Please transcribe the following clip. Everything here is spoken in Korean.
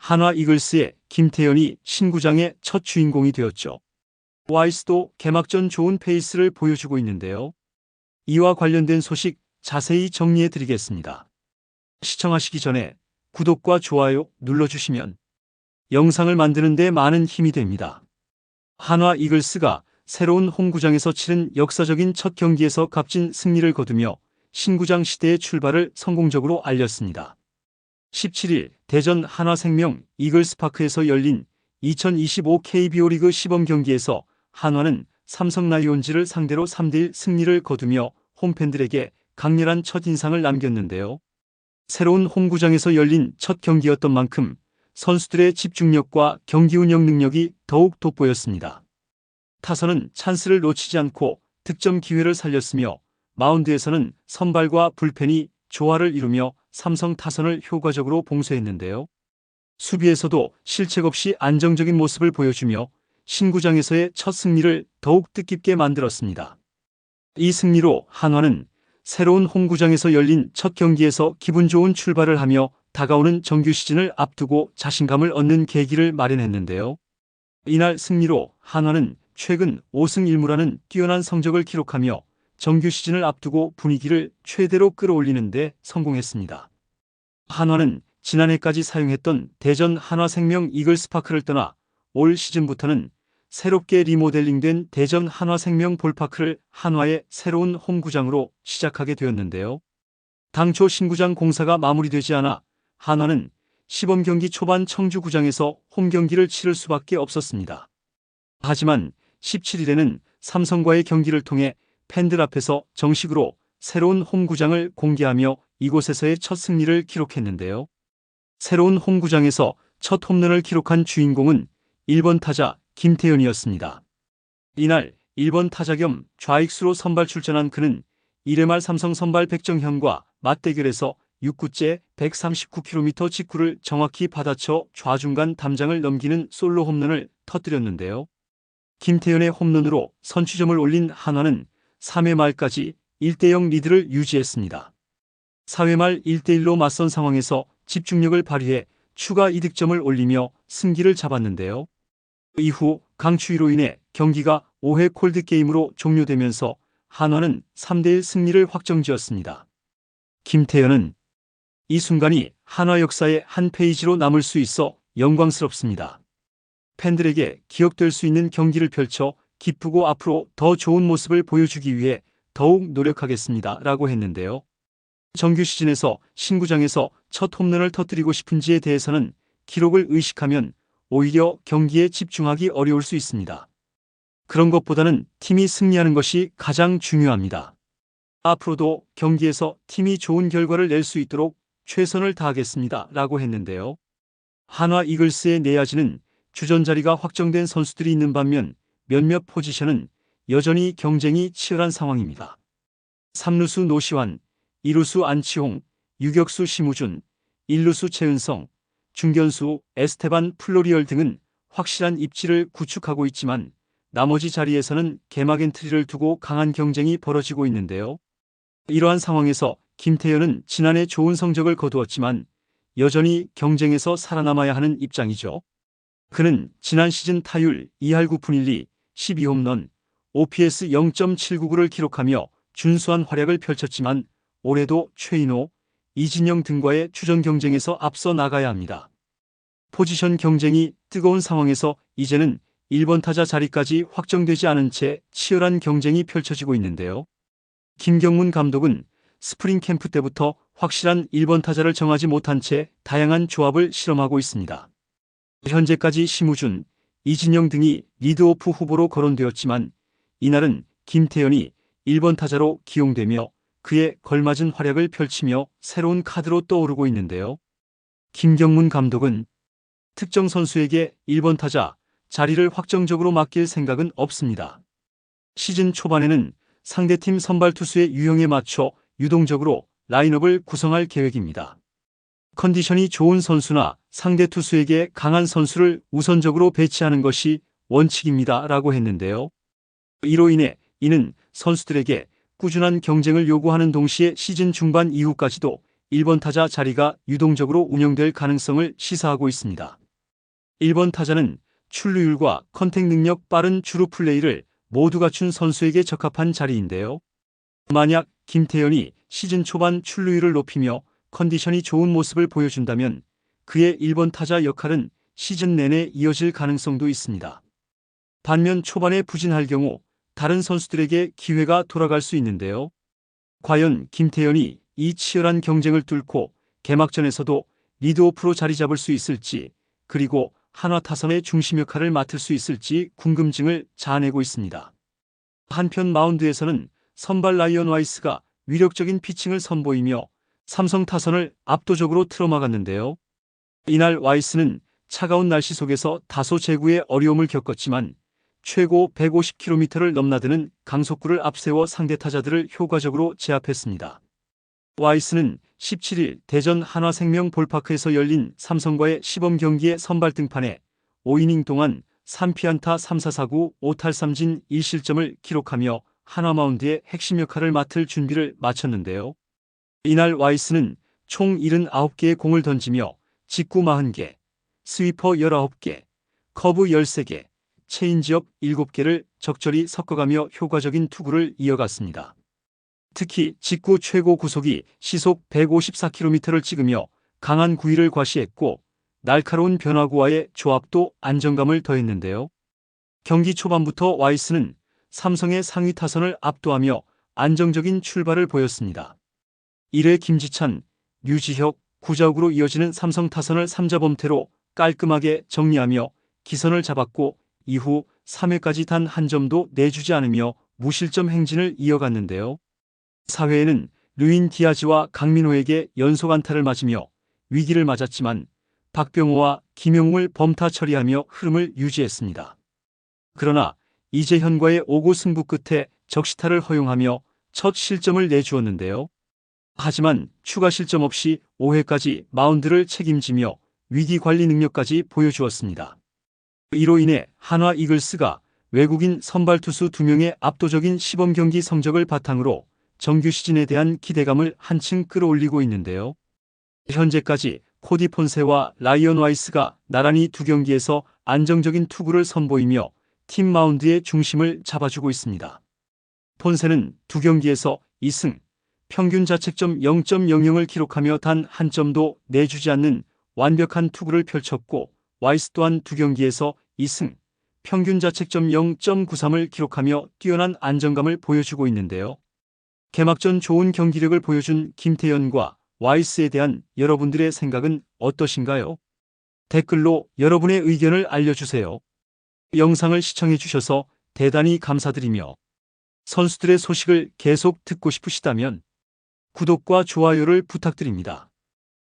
한화 이글스의 김태현이 신구장의 첫 주인공이 되었죠. 와이스도 개막전 좋은 페이스를 보여주고 있는데요. 이와 관련된 소식 자세히 정리해 드리겠습니다. 시청하시기 전에 구독과 좋아요 눌러주시면 영상을 만드는 데 많은 힘이 됩니다. 한화 이글스가 새로운 홈구장에서 치른 역사적인 첫 경기에서 값진 승리를 거두며 신구장 시대의 출발을 성공적으로 알렸습니다. 17일 대전 한화생명 이글스파크에서 열린 2025 KBO 리그 시범 경기에서 한화는 삼성 라이온즈를 상대로 3대1 승리를 거두며 홈팬들에게 강렬한 첫인상을 남겼는데요. 새로운 홈구장에서 열린 첫 경기였던 만큼 선수들의 집중력과 경기 운영 능력이 더욱 돋보였습니다. 타선은 찬스를 놓치지 않고 득점 기회를 살렸으며 마운드에서는 선발과 불펜이 조화를 이루며 삼성 타선을 효과적으로 봉쇄했는데요. 수비에서도 실책 없이 안정적인 모습을 보여주며 신구장에서의 첫 승리를 더욱 뜻깊게 만들었습니다. 이 승리로 한화는 새로운 홈구장에서 열린 첫 경기에서 기분 좋은 출발을 하며 다가오는 정규 시즌을 앞두고 자신감을 얻는 계기를 마련했는데요. 이날 승리로 한화는 최근 5승 1무라는 뛰어난 성적을 기록하며 정규 시즌을 앞두고 분위기를 최대로 끌어올리는 데 성공했습니다. 한화는 지난해까지 사용했던 대전 한화생명 이글스파크를 떠나 올 시즌부터는 새롭게 리모델링된 대전 한화생명 볼파크를 한화의 새로운 홈구장으로 시작하게 되었는데요. 당초 신구장 공사가 마무리되지 않아 한화는 시범 경기 초반 청주구장에서 홈경기를 치를 수밖에 없었습니다. 하지만 17일에는 삼성과의 경기를 통해 팬들 앞에서 정식으로 새로운 홈구장을 공개하며 이곳에서의 첫 승리를 기록했는데요. 새로운 홈구장에서 첫 홈런을 기록한 주인공은 1번 타자 김태현이었습니다. 이날 1번 타자 겸 좌익수로 선발 출전한 그는 1회 말 삼성 선발 백정현과 맞대결에서 6구째 139km 직구를 정확히 받아쳐 좌중간 담장을 넘기는 솔로 홈런을 터뜨렸는데요. 김태현의 홈런으로 선취점을 올린 한화는 3회 말까지 1대0 리드를 유지했습니다. 4회 말 1대1로 맞선 상황에서 집중력을 발휘해 추가 2득점을 올리며 승기를 잡았는데요. 이후 강추위로 인해 경기가 5회 콜드게임으로 종료되면서 한화는 3대1 승리를 확정지었습니다. 김태현은 이 순간이 한화 역사의 한 페이지로 남을 수 있어 영광스럽습니다. 팬들에게 기억될 수 있는 경기를 펼쳐 기쁘고 앞으로 더 좋은 모습을 보여주기 위해 더욱 노력하겠습니다. 라고 했는데요. 정규 시즌에서 신구장에서 첫 홈런을 터뜨리고 싶은지에 대해서는 기록을 의식하면 오히려 경기에 집중하기 어려울 수 있습니다. 그런 것보다는 팀이 승리하는 것이 가장 중요합니다. 앞으로도 경기에서 팀이 좋은 결과를 낼 수 있도록 최선을 다하겠습니다. 라고 했는데요. 한화 이글스의 내야지는 주전 자리가 확정된 선수들이 있는 반면 몇몇 포지션은 여전히 경쟁이 치열한 상황입니다. 3루수 노시환, 2루수 안치홍, 유격수 심우준, 1루수 최은성, 중견수 에스테반 플로리얼 등은 확실한 입지를 구축하고 있지만 나머지 자리에서는 개막 엔트리를 두고 강한 경쟁이 벌어지고 있는데요. 이러한 상황에서 김태현은 지난해 좋은 성적을 거두었지만 여전히 경쟁에서 살아남아야 하는 입장이죠. 그는 지난 시즌 타율 2할 9푼 1리, 12홈런, OPS 0.799를 기록하며 준수한 활약을 펼쳤지만 올해도 최인호, 이진영 등과의 추전 경쟁에서 앞서 나가야 합니다. 포지션 경쟁이 뜨거운 상황에서 이제는 1번 타자 자리까지 확정되지 않은 채 치열한 경쟁이 펼쳐지고 있는데요. 김경문 감독은 스프링 캠프 때부터 확실한 1번 타자를 정하지 못한 채 다양한 조합을 실험하고 있습니다. 현재까지 심우준, 이진영 등이 리드오프 후보로 거론되었지만 이날은 김태현이 1번 타자로 기용되며 그에 걸맞은 활약을 펼치며 새로운 카드로 떠오르고 있는데요. 김경문 감독은 특정 선수에게 1번 타자 자리를 확정적으로 맡길 생각은 없습니다. 시즌 초반에는 상대팀 선발 투수의 유형에 맞춰 유동적으로 라인업을 구성할 계획입니다. 컨디션이 좋은 선수나 상대 투수에게 강한 선수를 우선적으로 배치하는 것이 원칙입니다. 라고 했는데요. 이로 인해 이는 선수들에게 꾸준한 경쟁을 요구하는 동시에 시즌 중반 이후까지도 1번 타자 자리가 유동적으로 운영될 가능성을 시사하고 있습니다. 1번 타자는 출루율과 컨택 능력, 빠른 주루 플레이를 모두 갖춘 선수에게 적합한 자리인데요. 만약 김태현이 시즌 초반 출루율을 높이며 컨디션이 좋은 모습을 보여준다면 그의 1번 타자 역할은 시즌 내내 이어질 가능성도 있습니다. 반면 초반에 부진할 경우 다른 선수들에게 기회가 돌아갈 수 있는데요. 과연 김태현이 이 치열한 경쟁을 뚫고 개막전에서도 리드오프로 자리 잡을 수 있을지, 그리고 한화 타선의 중심 역할을 맡을 수 있을지 궁금증을 자아내고 있습니다. 한편 마운드에서는 선발 라이언 와이스가 위력적인 피칭을 선보이며 삼성 타선을 압도적으로 틀어막았는데요. 이날 와이스는 차가운 날씨 속에서 다소 제구에 어려움을 겪었지만 최고 150km를 넘나드는 강속구를 앞세워 상대 타자들을 효과적으로 제압했습니다. 와이스는 17일 대전 한화생명 볼파크에서 열린 삼성과의 시범 경기의 선발 등판에 5이닝 동안 3피안타 3사사구 5탈삼진 1실점을 기록하며 한화 마운드의 핵심 역할을 맡을 준비를 마쳤는데요. 이날 와이스는 총 79개의 공을 던지며 직구 40개, 스위퍼 19개, 커브 13개, 체인지업 7개를 적절히 섞어가며 효과적인 투구를 이어갔습니다. 특히 직구 최고 구속이 시속 154km를 찍으며 강한 구위를 과시했고 날카로운 변화구와의 조합도 안정감을 더했는데요. 경기 초반부터 와이스는 삼성의 상위 타선을 압도하며 안정적인 출발을 보였습니다. 1회 김지찬, 류지혁, 구자욱으로 이어지는 삼성 타선을 3자 범퇴로 깔끔하게 정리하며 기선을 잡았고 이후 3회까지 단 한 점도 내주지 않으며 무실점 행진을 이어갔는데요. 4회에는 루인 디아즈와 강민호에게 연속 안타를 맞으며 위기를 맞았지만 박병호와 김영웅을 범타 처리하며 흐름을 유지했습니다. 그러나 이재현과의 5구 승부 끝에 적시타를 허용하며 첫 실점을 내주었는데요. 하지만 추가 실점 없이 5회까지 마운드를 책임지며 위기 관리 능력까지 보여주었습니다. 이로 인해 한화 이글스가 외국인 선발 투수 2명의 압도적인 시범 경기 성적을 바탕으로 정규 시즌에 대한 기대감을 한층 끌어올리고 있는데요. 현재까지 코디 폰세와 라이언 와이스가 나란히 2경기에서 안정적인 투구를 선보이며 팀 마운드의 중심을 잡아주고 있습니다. 폰세는 2경기에서 2승, 평균 자책점 0.00을 기록하며 단 한 점도 내주지 않는 완벽한 투구를 펼쳤고 와이스 또한 2경기에서 2승, 평균 자책점 0.93을 기록하며 뛰어난 안정감을 보여주고 있는데요. 개막전 좋은 경기력을 보여준 김태현과 와이스에 대한 여러분들의 생각은 어떠신가요? 댓글로 여러분의 의견을 알려주세요. 영상을 시청해주셔서 대단히 감사드리며 선수들의 소식을 계속 듣고 싶으시다면 구독과 좋아요를 부탁드립니다.